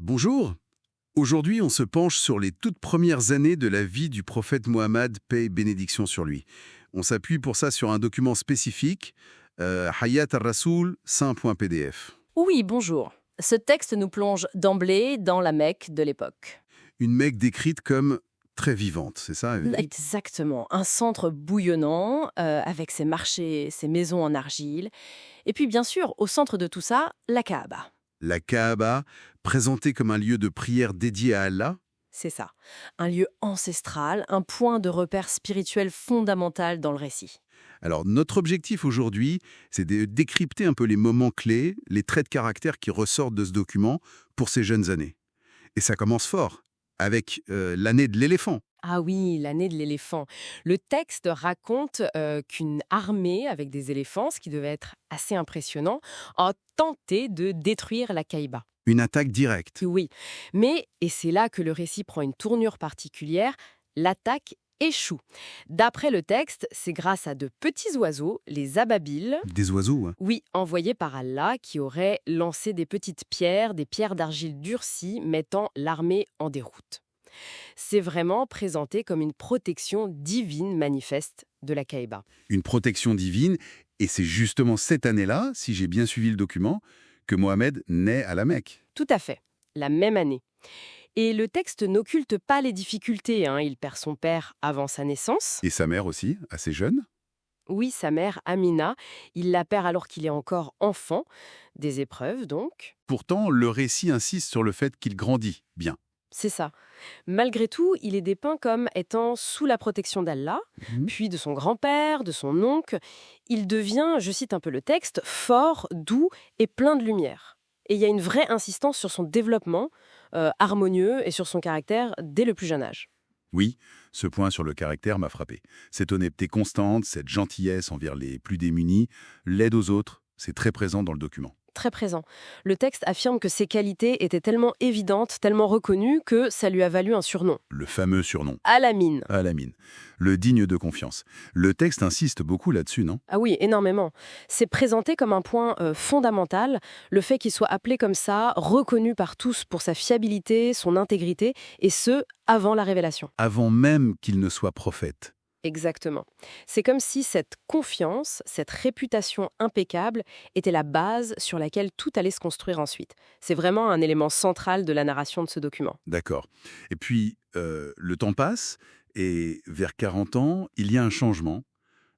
Bonjour. Aujourd'hui, on se penche sur les toutes premières années de la vie du prophète Mohammed, paix et bénédiction sur lui. On s'appuie pour ça sur un document spécifique, Hayat al-Rasoul, saint.pdf. Oui, bonjour. Ce texte nous plonge d'emblée dans la Mecque de l'époque. Une Mecque décrite comme très vivante, c'est ça? Exactement. Un centre bouillonnant, avec ses marchés, ses maisons en argile. Et puis, bien sûr, au centre de tout ça, la Kaaba. La Kaaba, présentée comme un lieu de prière dédié à Allah. C'est ça. Un lieu ancestral, un point de repère spirituel fondamental dans le récit. Alors, notre objectif aujourd'hui, c'est de décrypter un peu les moments clés, les traits de caractère qui ressortent de ce document pour ces jeunes années. Et ça commence fort, avec l'année de l'éléphant. Ah oui, l'année de l'éléphant. Le texte raconte qu'une armée avec des éléphants, ce qui devait être assez impressionnant, a tenté de détruire la Kaïba. Une attaque directe. Oui, mais, et c'est là que le récit prend une tournure particulière, l'attaque échoue. D'après le texte, c'est grâce à de petits oiseaux, les ababiles, Des oiseaux, hein. oui, envoyés par Allah, qui auraient lancé des petites pierres, des pierres d'argile durcies, mettant l'armée en déroute. C'est vraiment présenté comme une protection divine manifeste de la Kaïba. Une protection divine, et c'est justement cette année-là, si j'ai bien suivi le document, que Mohammed naît à la Mecque. Tout à fait, la même année. Et le texte n'occulte pas les difficultés, hein. Il perd son père avant sa naissance. Et sa mère aussi, assez jeune. Oui, sa mère, Amina, il la perd alors qu'il est encore enfant. Des épreuves, donc. Pourtant, le récit insiste sur le fait qu'il grandit bien. C'est ça. Malgré tout, il est dépeint comme étant sous la protection d'Allah, puis de son grand-père, de son oncle. Il devient, je cite un peu le texte, fort, doux et plein de lumière. Et il y a une vraie insistance sur son développement harmonieux et sur son caractère dès le plus jeune âge. Oui, ce point sur le caractère m'a frappé. Cette honnêteté constante, cette gentillesse envers les plus démunis, l'aide aux autres, c'est très présent dans le document. Très présent. Le texte affirme que ses qualités étaient tellement évidentes, tellement reconnues, que ça lui a valu un surnom. Le fameux surnom. Al-Amin. Al-Amin. Le digne de confiance. Le texte insiste beaucoup là-dessus, non? Ah oui, énormément. C'est présenté comme un point fondamental, le fait qu'il soit appelé comme ça, reconnu par tous pour sa fiabilité, son intégrité, et ce, avant la révélation. Avant même qu'il ne soit prophète. Exactement. C'est comme si cette confiance, cette réputation impeccable était la base sur laquelle tout allait se construire ensuite. C'est vraiment un élément central de la narration de ce document. D'accord. Et puis, le temps passe, et vers 40 ans, il y a un changement.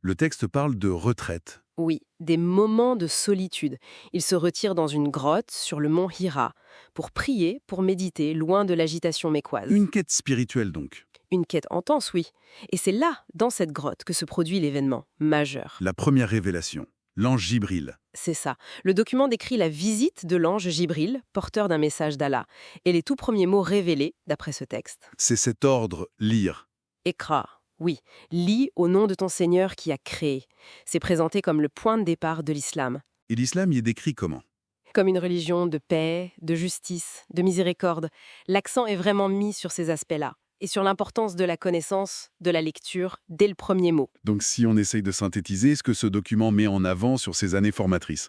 Le texte parle de retraite. Oui, des moments de solitude. Il se retire dans une grotte sur le mont Hira pour prier, pour méditer, loin de l'agitation mécoise. Une quête spirituelle, donc. Une quête intense, oui. Et c'est là, dans cette grotte, que se produit l'événement majeur. La première révélation. L'ange Jibril. C'est ça. Le document décrit la visite de l'ange Jibril, porteur d'un message d'Allah, et les tout premiers mots révélés, d'après ce texte. C'est cet ordre, lire. Iqra, oui, lis au nom de ton Seigneur qui a créé. C'est présenté comme le point de départ de l'islam. Et l'islam y est décrit comment? Comme une religion de paix, de justice, de miséricorde. L'accent est vraiment mis sur ces aspects-là, et sur l'importance de la connaissance, de la lecture, dès le premier mot. Donc si on essaye de synthétiser ce que ce document met en avant sur ces années formatrices,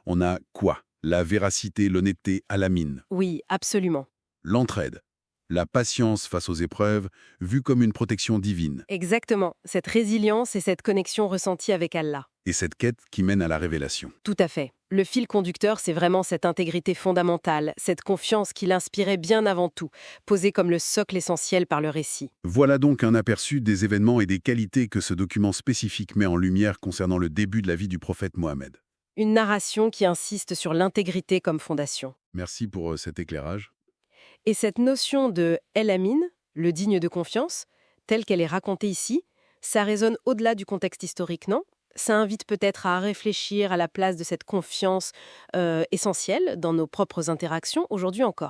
on a quoi? La véracité, l'honnêteté à la mine. Oui, absolument. L'entraide. La patience face aux épreuves, vue comme une protection divine. Exactement. Cette résilience et cette connexion ressentie avec Allah. Et cette quête qui mène à la révélation. Tout à fait. Le fil conducteur, c'est vraiment cette intégrité fondamentale, cette confiance qui l'inspirait bien avant tout, posée comme le socle essentiel par le récit. Voilà donc un aperçu des événements et des qualités que ce document spécifique met en lumière concernant le début de la vie du prophète Mohammed. Une narration qui insiste sur l'intégrité comme fondation. Merci pour cet éclairage. Et cette notion de El-Amin, le digne de confiance, telle qu'elle est racontée ici, ça résonne au-delà du contexte historique, non ? Ça invite peut-être à réfléchir à la place de cette confiance essentielle dans nos propres interactions aujourd'hui encore.